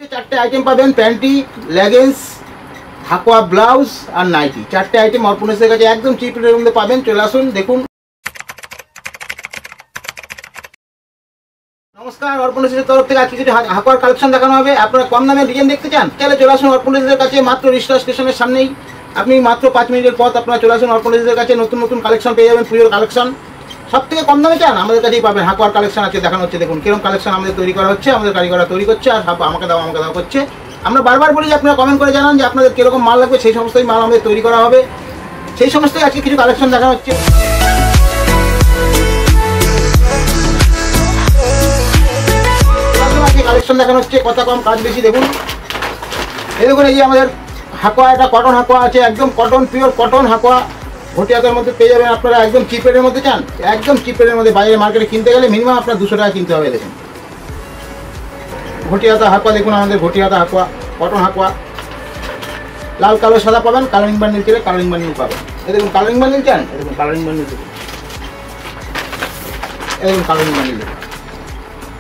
চারটে আইটেম পাবেন, panty, leggings, হাকোয়া blouse আর nightie. চারটে আইটেম অর্পণের কাছে একদম চিপ রেটের মধ্যে পাবেন। চলে আসুন, দেখুন। নমস্কার, অর্পণের তরফ থেকে আজকে কিছু হাকোয়ার কালেকশন দেখানো হবে। আপনারা কম দামে ডিজাইন দেখতে চান, তাহলে চলে আসুন অর্পণের কাছে। মাত্র রিস্টার স্টেশনের সামনেই, আপনি মাত্র 5 মিনিটের পথ। আপনারা চলে আসুন অর্পণের কাছে। নতুন নতুন কালেকশন পেয়ে যাবেন, পুজোর কালেকশন। সব থেকে কম দামে চান, আমাদের কাছেই পাবেন। হাকোয়ার কালেকশন আছে, দেখানো হচ্ছে। দেখুন কিরকম কালেকশন আমাদের তৈরি করা হচ্ছে, আমাদের কারিগররা তৈরি করছে, আর আমাকে দাও করছে। আমরা বারবার বলি যে আপনারা কমেন্ট করে জানান যে আপনাদের কিরকম মাল লাগবে, সেই সমস্তই মাল আমাদের তৈরি করা হবে। সেই সমস্তই আজকে কিছু কালেকশন দেখানো হচ্ছে। কালেকশন দেখানো হচ্ছে, কথা কম কাজ বেশি। দেখুন, এই দেখুন, এই যে আমাদের হাকোয়া, এটা কটন হাকোয়া আছে, একদম কটন, পিওর কটন হাকোয়া। ঘটিয়াতের মধ্যে পেয়ে যাবেন আপনারা। একদম চিপ রেটের মধ্যে চান, একদম চিপ রেটের মধ্যে। বাইরে মার্কেটে কিনতে গেলে মিনিমাম আপনার 200 টাকা কিনতে হবে। দেখুন ঘটিয়াতা হাকোয়া, দেখুন আমাদের ঘটিয়াতা হাকোয়া, কটন হাকোয়া। লাল কালো সাদা পাবেন, কালারিং বান্ডিল চাইলে কালারিং বান্ডিল পাবেন। এই দেখুন কালারিং বান্ডিল চান, এই দেখুন কালারিং বান্ডিল দেখুন, এই দেখুন কালারিং বান্ডিল।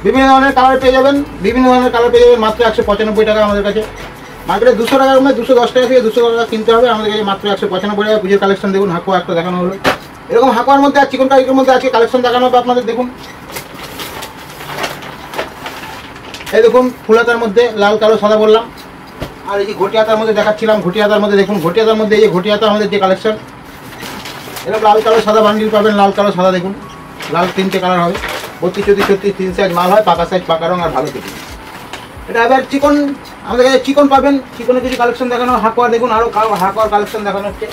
বিভিন্ন ধরনের কালার পেয়ে যাবেন, বিভিন্ন ধরনের কালার পেয়ে যাবেন মাত্র 195 টাকা আমাদের কাছে। মার্কেটে 200 টাকার মধ্যে 210 টাকা থেকে 200 টাকা কিনতে হবে, আমাদের কাছে মাত্র 195 টাকা। পুজোর কালেকশন দেখুন, হাকোয়া একটা দেখানো হলো। এরকম হাকোয়ার মধ্যে আর চিকন কারিগরের মধ্যে আজকে কালেকশন দেখানো হবে আপনাদের। দেখুন, এই দেখুন ফুলাতার মধ্যে লাল কালো সাদা বললাম। আর এই যে ঘটিয়াতার মধ্যে দেখাচ্ছিলাম, ঘটিয়াতার মধ্যে দেখুন, ঘটিয়াতার মধ্যে এই যে ঘটিয়াতা আমাদের যে কালেকশন, এরকম লাল কালো সাদা বান্ডিল পাবেন। লাল কালো সাদা দেখুন, লাল 3টে কালার হবে। 32, 34, 36, 3 সাইজ মাল হয়, পাকা সাইজ, পাকা রং আর ভালো ফিটিং। এটা এবার চিকন, আমাদের কাছে চিকন পাবেন। চিকনের কিছু কালেকশন দেখানো। হাকোয়া দেখুন, আরও হাকোয়ার কালেকশন দেখানো হচ্ছে,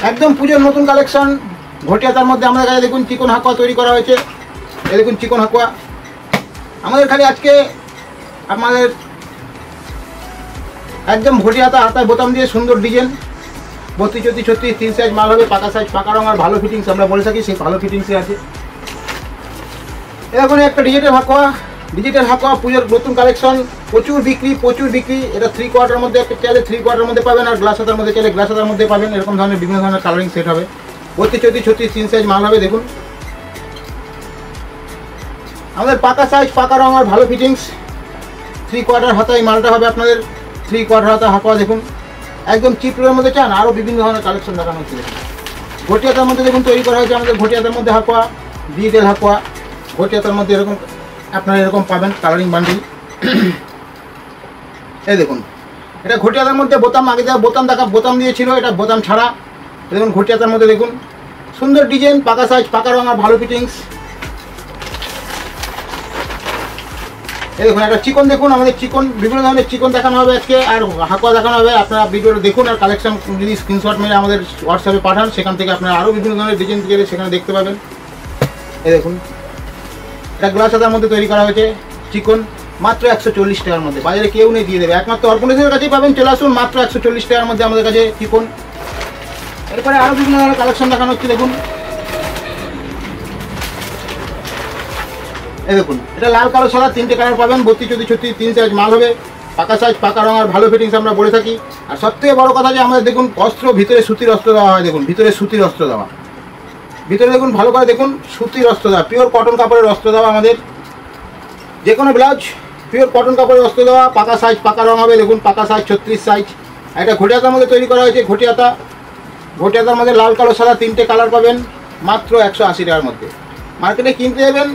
একদম পুজোর নতুন কালেকশন। ঘটিয়াতার মধ্যে আমাদের কাছে দেখুন চিকন হাকোয়া তৈরি করা হয়েছে। এই দেখুন চিকন হাকোয়া আমাদের খালি আজকে আমাদের একদম ঘটিয়াতা, হাতায় বোতাম দিয়ে সুন্দর ডিজাইন। 32, 34, 36, 3 সাইজ মাল হবে, পাকা সাইজ, পাকা রং আর ভালো ফিটিংস আমরা বলে থাকি, সেই ভালো ফিটিংসে আছে। এরকম একটা ডিজিটাল হাকোয়া, ডিজিটাল হাকোয়া পুজোর নতুন কালেকশন। প্রচুর বিক্রি, প্রচুর বিক্রি। এটা 3 কোয়ার্টার মধ্যে একটা চাইলে 3 কোয়ার্টার মধ্যে পাবেন, আর গ্লাস হাতার মধ্যে চাইলে গ্লাস হাতার মধ্যে পাবেন। এরকম ধরনের বিভিন্ন ধরনের কালারিং সেট হবে। 32, 34, 36, 3 সাইজ মাল হবে। দেখুন আমাদের পাকা সাইজ, পাকা রং আর ভালো ফিটিংস। 3 কোয়ার্টার হাতা এই মালটা হবে আপনাদের। 3 কোয়ার্টার হাতা হাকোয়া দেখুন, একদম চিপ রেটের মধ্যে চান, আরও বিভিন্ন ধরনের কালেকশন দেখানো হচ্ছে। ঘটিয়াতার মধ্যে দেখুন তৈরি করা হয়েছে আমাদের। ঘটিয়াতার মধ্যে হাকোয়া, ডিজিটাল হাকোয়া। ঘটিয়াতার মধ্যে এরকম আপনারা এরকম পাবেন কালারিং বান্ডিল। এই দেখুন, এটা ঘটিয়াতার মধ্যে বোতাম, আগে যা বোতাম দিয়েছিল, এটা বোতাম ছাড়া। দেখুন ঘটিয়াতার মধ্যে দেখুন সুন্দর ডিজাইন, পাকা সাইজ, পাকা রং আর ভালো ফিটিংস। এই দেখুন একটা চিকন, দেখুন আমাদের চিকন, বিভিন্ন ধরনের চিকন দেখানো হবে আজকে, আর হাকোয়া দেখানো হবে। আপনারা ভিডিওটা দেখুন, আর কালেকশন যদি স্ক্রিনশট মেরে আমাদের হোয়াটসঅ্যাপে পাঠান, সেখান থেকে আপনারা আরও বিভিন্ন ধরনের ডিজাইন গেলে সেখানে দেখতে পাবেন। এই দেখুন এটা গ্লাস হাতার মধ্যে তৈরি করা হয়েছে, চিকন, মাত্র 140 টাকার মধ্যে। বাজারে কেউ নেই, দিয়ে দেবে, একমাত্র অর্পণের কাছেই পাবেন। চলে আসুন, মাত্র 140 টাকার মধ্যে আমাদের কাছে চিকন। এরপরে আরও বিভিন্ন ধরনের কালেকশন দেখানো হচ্ছে। দেখুন এই দেখুন, এটা লাল কালো সাদা 3টে কালার পাবেন। 32, 34, 36, 3 সাইজ মাল হবে, পাকা সাইজ, পাকা রং আর ভালো ফিটিংস আমরা বলে থাকি। আর সবথেকে বড় কথা যে আমাদের দেখুন অস্ত্র, ভিতরে সুতির অস্ত্র দেওয়া হয়। দেখুন ভিতরে সুতির অস্ত্র দেওয়া, ভিতরে দেখুন ভালো করে দেখুন, সুতির অস্ত্র দেওয়া, পিওর কটন কাপড়ের অস্ত্র দেওয়া আমাদের। যে কোনো ব্লাউজ পিওর কটন কাপড়ের অস্ত্র দেওয়া, পাকা সাইজ, পাকা রং হবে। দেখুন পাকা সাইজ 36 সাইজ। একটা ঘটিয়াতার মধ্যে তৈরি করা হয়েছে, ঘটিয়াতা। ঘটিয়াতার মধ্যে লাল কালো সাদা 3টে কালার পাবেন, মাত্র 180 টাকার মধ্যে। মার্কেটে কিনতে যাবেন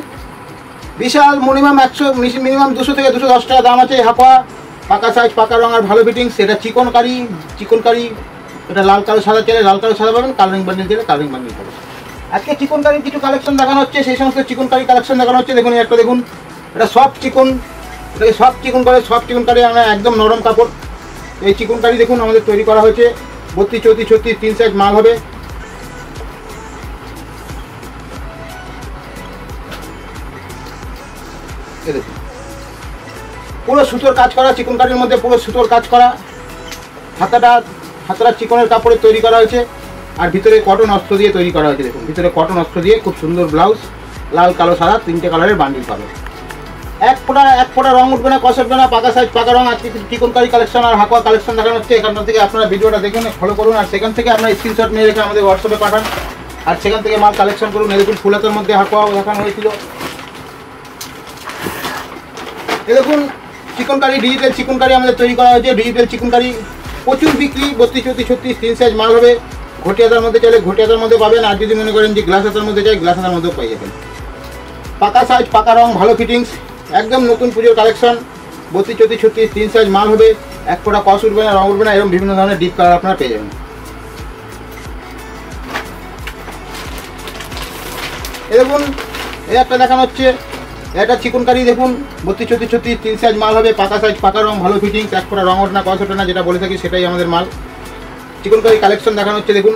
বিশাল মিনিমাম 200 থেকে 210 টাকা দাম আছে। হাকোয়া, পাকা সাইজ, পাকা রং আর ভালো ফিটিংস। এটা চিকন কারি। এটা লাল কালো সাদা চাইলে লাল কালো সাদা পাবেন, কালারিং বান্ডিল চাইলে কালারিং বান্ডিল পাবেন। আজকে চিকন কারির কিছু কালেকশন দেখানো হচ্ছে, সেই সমস্ত চিকন কারি কালেকশন দেখানো হচ্ছে। দেখুন একটা দেখুন, এটা সফট চিকন, এটাকে সফট চিকন কারি, আমরা একদম নরম কাপড়। এই চিকন কারি দেখুন আমাদের তৈরি করা হয়েছে। 32, 34, 36, 3 সাইজ মাল হবে। এই দেখুন পুরো সুতোর কাজ করা, চিকন কারির মধ্যে পুরো সুতোর কাজ করা। হাতাটা চিকনের কাপড়ে তৈরি করা হয়েছে, আর ভিতরে কটন অস্ত্র দিয়ে তৈরি করা হয়েছে। দেখুন ভিতরে কটন অস্ত্র দিয়ে খুব সুন্দর ব্লাউজ, লাল কালো সাদা 3টে কালারের বান্ডিল পাবে। এক ফোঁটা রং উঠবে না, কষ উঠবে না, পাকা সাইজ, পাকা রং। আজকে চিকন কারি কালেকশন আর হাকোয়া কালেকশন দেখানো হচ্ছে। এখান থেকে আপনারা ভিডিওটা দেখুন, ফলো করুন, আর সেখান থেকে আপনারা স্ক্রিনশট নিয়ে রেখে আমাদের হোয়াটসঅ্যাপে পাঠান, আর সেখান থেকে মাল কালেকশন করুন। দেখুন ফুলাতের মধ্যে হাকোয়া দেখানো হয়েছিল। এই দেখুন চিকনকারি ডিজিটাল চিকনকারি আমাদের তৈরি করা হয়েছে। ডিজিটাল চিকনকারি প্রচুর বিক্রি, 32, 34, 36, 3 সাইজ মাল হবে। ঘটি হাতার মধ্যে চাইলে ঘটি হাতার মধ্যে পাবেন, আর যদি মনে করেন যে গ্লাস হাতার মধ্যে চাই গ্লাস হাতার মধ্যেও পেয়ে যাবেন। পাকা সাইজ, পাকা রং, ভালো ফিটিংস, একদম নতুন পুজোর কালেকশন। 32, 34, 36, 3 সাইজ মাল হবে। এক ফোঁটা কস উঠবে না, রং উঠবে না, এরকম বিভিন্ন ধরনের ডিপ কালার আপনারা পেয়ে যাবেন। দেখুন এই একটা দেখানো হচ্ছে, এটা চিকনকারি দেখুন, 32, 34, 36, 3 সাইজ মাল হবে। পাকা সাইজ, পাকা রং, ভালো ফিটিংস, এক ফোঁটা রং ওঠে না, কস ওঠে না, যেটা বলে থাকি সেটাই আমাদের মাল। চিকনকারি কালেকশন দেখানো হচ্ছে দেখুন।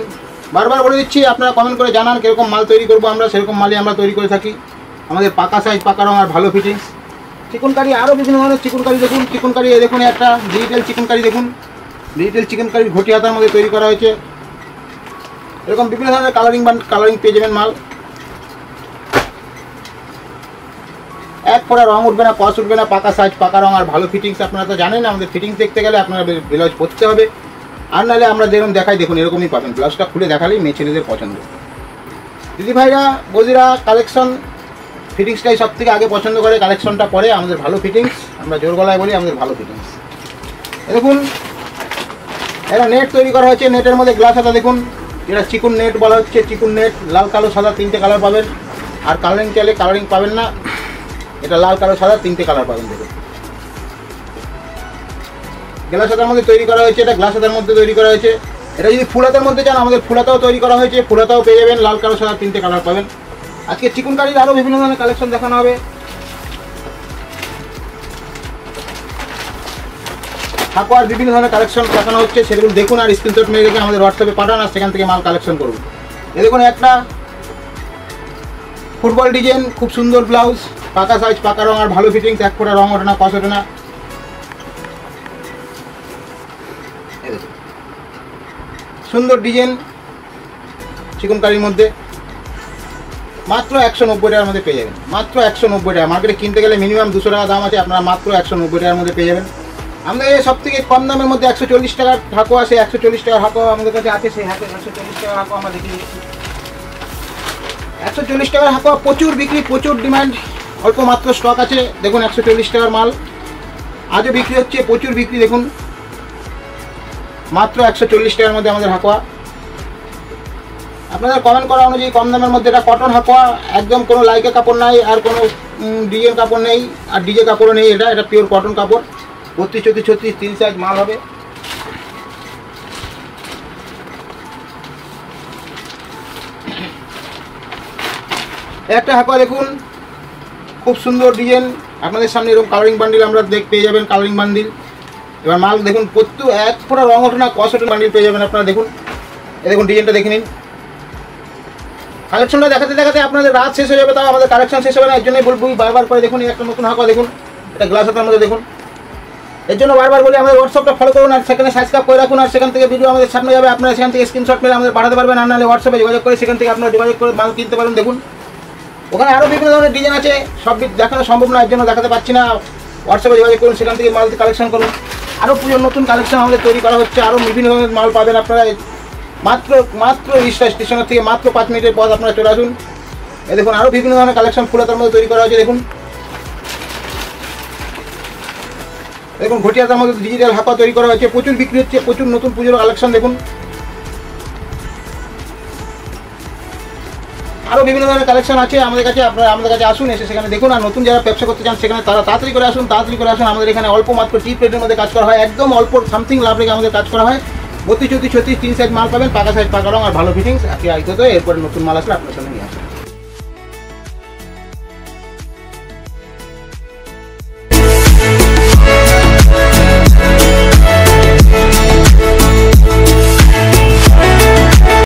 বারবার বলে দিচ্ছি, আপনারা কমেন্ট করে জানান কীরকম মাল তৈরি করবো আমরা, সেরকম মালই আমরা তৈরি করে থাকি। আমাদের পাকা সাইজ, পাকা রং আর ভালো ফিটিংস। চিকনকারি আরও বিভিন্ন ধরনের চিকনকারি দেখুন। চিকনকারি দেখুন একটা ডিজিটাল চিকনকারি দেখুন। ডিজিটাল চিকনকারির ঘটি হাতার মধ্যে তৈরি করা হয়েছে। এরকম বিভিন্ন ধরনের কালারিং পেয়ে যাবেন মাল। এক ফোঁটা রং উঠবে না, কস উঠবে না, পাকা সাইজ, পাকা রং আর ভালো ফিটিংস। আপনারা তো জানেন আমাদের ফিটিংস দেখতে গেলে আপনারা ব্লাউজ পরতে হবে, আর নাহলে আমরা যেরকম দেখাই দেখুন এরকমই পাবেন। ব্লাউজটা খুলে দেখালেই মেয়ে ছেলেদের পছন্দ। দিদি ভাইরা বৌদিরা কালেকশন ফিটিংসটাই সব থেকে আগে পছন্দ করে, কালেকশনটা পরে। আমাদের ভালো ফিটিংস, আমরা জোর গলায় বলি আমাদের ভালো ফিটিংস। দেখুন এটা নেট তৈরি করা হয়েছে, নেটের মধ্যে গ্লাস হাতা দেখুন, যেটা চিকন নেট বলা হচ্ছে। চিকন নেট লাল কালো সাদা 3টে কালার পাবেন, আর কালারিং চাইলে কালারিং পাবেন না, এটা লাল কালো সাদা 3টে কালার পাবেন। দেখুন গ্লাস হাতার মধ্যে তৈরি করা হয়েছে, এটা গ্লাস হাতার মধ্যে তৈরি করা হয়েছে। এটা যদি ফুল হাতার মধ্যে চান আমাদের ফুল হাতাও তৈরি করা হয়েছে, ফুল হাতাও পেয়ে যাবেন, লাল কালো সাদা 3টে কালার পাবেন। আজকে চিকনকারির আরও বিভিন্ন ধরনের কালেকশন দেখানো হবে। হাকোয়ার বিভিন্ন ধরনের কালেকশন দেখানো হচ্ছে, সেগুলো দেখুন আর স্ক্রিনশট মেরে রেখে আমাদের হোয়াটসঅ্যাপে পাঠান, আর সেখান থেকে মাল কালেকশন করুন। এই দেখুন একটা ফুটবল ডিজাইন, খুব সুন্দর ব্লাউজ, পাকা সাইজ, পাকা রং আর ভালো ফিটিংস, এক ফোঁটা রং ওঠে না, কস ওঠে না। সুন্দর ডিজাইন চিকনকারির মধ্যে মাত্র 190 টাকার মধ্যে পেয়ে যাবেন। মাত্র 190 টাকা। মার্কেটে কিনতে গেলে মিনিমাম 200 টাকা দাম আছে, আপনারা মাত্র 190 টাকার মধ্যে পেয়ে যাবেন। আমাদের সব থেকে কম দামের মধ্যে 140 টাকার হাঁকো আছে। 140 টাকার হাঁকো আমাদের কাছে আছে, সেই হাতে 140 টাকার হাঁকো আমরা দেখিয়ে দিচ্ছি। 140 টাকার হাঁকো প্রচুর বিক্রি, প্রচুর ডিমান্ড, অল্প মাত্র স্টক আছে। দেখুন 140 টাকার মাল আজও বিক্রি হচ্ছে, প্রচুর বিক্রি। দেখুন মাত্র 140 টাকার মধ্যে আমাদের হাঁকোয়া। আপনাদের কমেন্ট করা অনুযায়ী কম দামের মধ্যে এটা কটন হাঁকোয়া, একদম কোনো লাইকা কাপড় নাই, আর কোনো ডিজাইন কাপড় নেই, আর ডিজে কাপড়ও নেই। এটা পিওর কটন কাপড়। 32, 34, 36, 3 সাইজ মাল হবে। একটা হাঁকোয়া দেখুন, খুব সুন্দর ডিজাইন। আপনাদের সামনে এরকম কালারিং বান্ডিল আমরা পেয়ে যাবেন, কালারিং বান্ডিল। এবার মাল দেখুন, প্রত্যেক এক ফোঁটা রং ওঠে না, কস ওঠে বান্ডিল পেয়ে যাবেন আপনারা। দেখুন এই দেখুন ডিজাইনটা দেখে নিন। কালেকশনটা দেখাতে দেখাতে আপনাদের রাত শেষ হয়ে যাবে, তাও আমাদের কালেকশন শেষ হবে না। এর জন্যই বলবো বারবার করে দেখুন এই একটা নতুন হাঁকোয়া দেখুন, এটা গ্লাস হাতার মধ্যে দেখুন। এর জন্য বারবার বলি আমাদের হোয়াটসঅ্যাপটা ফলো করুন, আর সেখানে সাবস্ক্রাইব করে রাখুন, আর সেখান থেকে ভিডিও আমাদের সামনে যাবে। আপনারা সেখান থেকে স্ক্রিনশট মেরে আমাদের পাঠাতে পারবেন, আর নাহলে হোয়াটসঅ্যাপে যোগাযোগ করে সেখান থেকে আপনারা যোগাযোগ করে মাল কিনতে পারেন। দেখুন ওখানে আরও বিভিন্ন ধরনের ডিজাইন আছে, সব দেখানো সম্ভব না, এর জন্য দেখাতে পারছি না। হোয়াটসঅ্যাপে যোগাযোগ করুন, সেখান থেকে মাল কালেকশন করুন। আরও পুজোর নতুন কালেকশন আমাদের তৈরি করা হচ্ছে, আরও বিভিন্ন ধরনের মাল পাবেন আপনারা। মাত্র রিস্টা স্টেশনের থেকে মাত্র 5 মিনিটের পর আপনারা চলে আসুন। এই দেখুন আরও বিভিন্ন ধরনের কালেকশন ফুলাতার মধ্যে তৈরি করা হয়েছে। দেখুন দেখুন ঘটি হাতার মধ্যে ডিজিটাল হাঁকোয়া তৈরি করা হয়েছে, প্রচুর বিক্রি হচ্ছে, প্রচুর নতুন পুজোর কালেকশন। দেখুন আরও বিভিন্ন ধরনের কালেকশন আছে আমাদের কাছে, আপনারা আমাদের কাছে আসুন, এসে সেখানে দেখুন। আর নতুন যারা ব্যবসা করতে চান সেখানে তারা তাড়াতাড়ি করে আসুন। আমাদের এখানে অল্প মাত্র চিপ রেটের মধ্যে কাজ করা হয়, একদম অল্প সামথিং লাভ রেখে আমাদের কাজ করা হয়। 32, 34, 36, 3 সাইজ মাল পাবেন, পাকা সাইজ, পাকা রং আর ভালো ফিটিংস। এরপরে নতুন মাল আসলে আপনার সামনে নিয়ে আসুন।